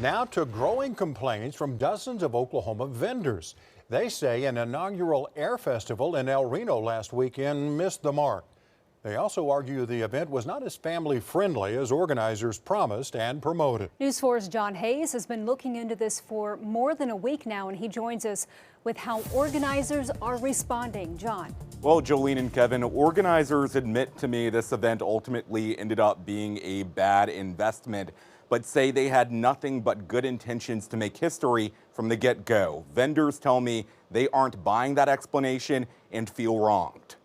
Now to growing complaints from dozens of Oklahoma vendors. They say an inaugural air festival in El Reno last weekend missed the mark. They also argue the event was not as family friendly as organizers promised and promoted. News 4's John Hayes has been looking into this for more than a week now, and he joins us with how organizers are responding. John. Well, Jolene and Kevin, organizers admit to me this event ultimately ended up being a bad investment, but say they had nothing but good intentions to make history from the get-go. Vendors tell me they aren't buying that explanation and feel wronged.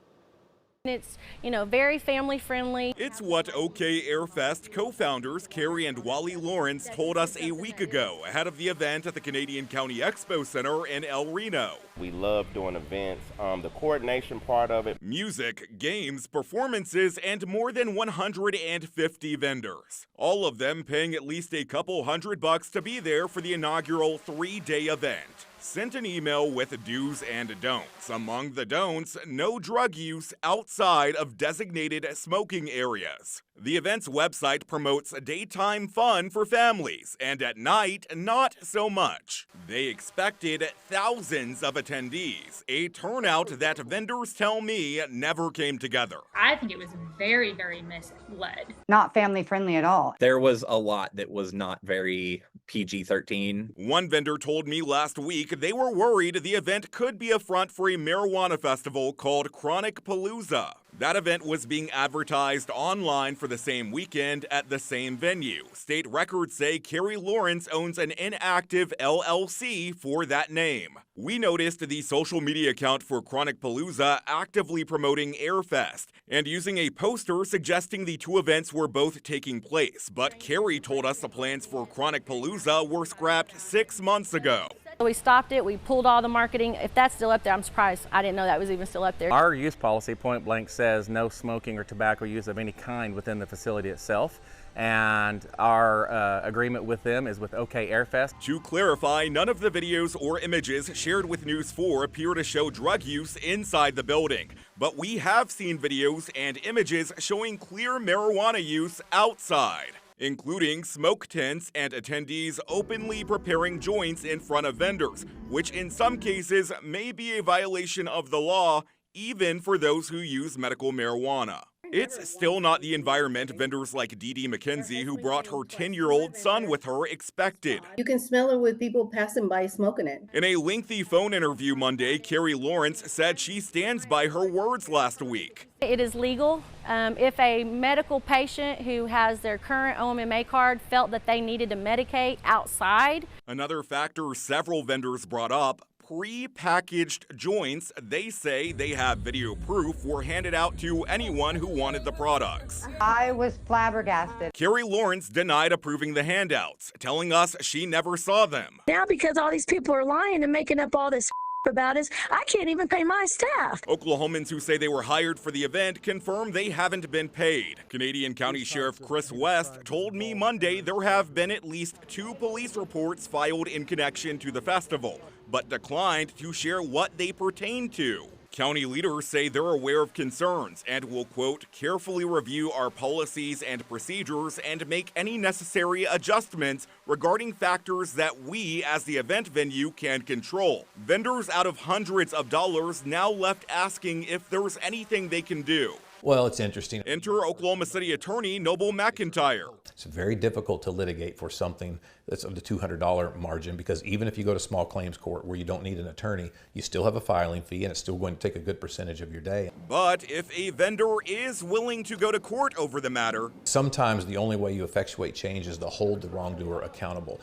It's, very family friendly. It's what OK Airfest co-founders Carrie and Wally Lawrence told us a week ago ahead of the event at the Canadian County Expo Center in El Reno. We love doing events, the coordination part of it. Music, games, performances, and more than 150 vendors. All of them paying at least a couple $100 to be there for the inaugural 3-day event. Sent an email with do's and don'ts. Among the don'ts, no drug use outside of designated smoking areas. The event's website promotes daytime fun for families, and at night, not so much. They expected thousands of attendees, a turnout that vendors tell me never came together. I think it was very, very misled. Not family friendly at all. There was a lot that was not very PG-13. One vendor told me last week they were worried the event could be a front for a marijuana festival called Chronic Palooza. That event was being advertised online for the same weekend at the same venue. State records say Carrie Lawrence owns an inactive LLC for that name. We noticed the social media account for Chronic Palooza actively promoting Airfest and using a poster suggesting the two events were both taking place. But Carrie told us the plans for Chronic Palooza were scrapped 6 months ago. We stopped it. We pulled all the marketing. If that's still up there, I'm surprised. I didn't know that was even still up there. Our use policy point blank says no smoking or tobacco use of any kind within the facility itself. And our agreement with them is with OK Airfest. To clarify, none of the videos or images shared with News 4 appear to show drug use inside the building. But we have seen videos and images showing clear marijuana use outside, including smoke tents and attendees openly preparing joints in front of vendors, which in some cases may be a violation of the law, even for those who use medical marijuana. It's still not the environment vendors like Dee Dee McKenzie, who brought her 10-year-old son with her, expected. You can smell it with people passing by smoking it. In a lengthy phone interview Monday, Carrie Lawrence said she stands by her words last week. It is legal. If a medical patient who has their current OMMA card felt that they needed to medicate outside. Another factor several vendors brought up: pre-packaged joints. They say they have video proof were handed out to anyone who wanted the products. I was flabbergasted. Carrie Lawrence denied approving the handouts, telling us she never saw them. Now, because all these people are lying and making up all this about us, I can't even pay my staff. Oklahomans who say they were hired for the event confirm they haven't been paid. Canadian County Sheriff Chris West told me Monday there have been at least 2 police reports filed in connection to the festival, but declined to share what they pertain to. County leaders say they're aware of concerns and will, quote, carefully review our policies and procedures and make any necessary adjustments regarding factors that we as the event venue can control. Vendors out of hundreds of dollars now left asking if there's anything they can do. Well, it's interesting. Enter Oklahoma City Attorney Noble McIntyre. It's very difficult to litigate for something that's of the $200 margin, because even if you go to small claims court where you don't need an attorney, you still have a filing fee and it's still going to take a good percentage of your day. But if a vendor is willing to go to court over the matter, sometimes the only way you effectuate change is to hold the wrongdoer accountable.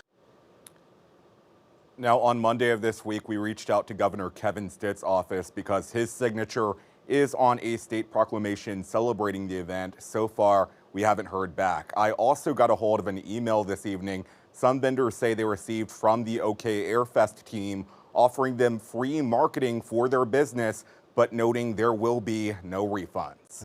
Now, on Monday of this week, we reached out to Governor Kevin Stitt's office because his signature is on a state proclamation celebrating the event. So far, we haven't heard back. I also got a hold of an email this evening. Some vendors say they received from the OK Airfest team offering them free marketing for their business, but noting there will be no refunds.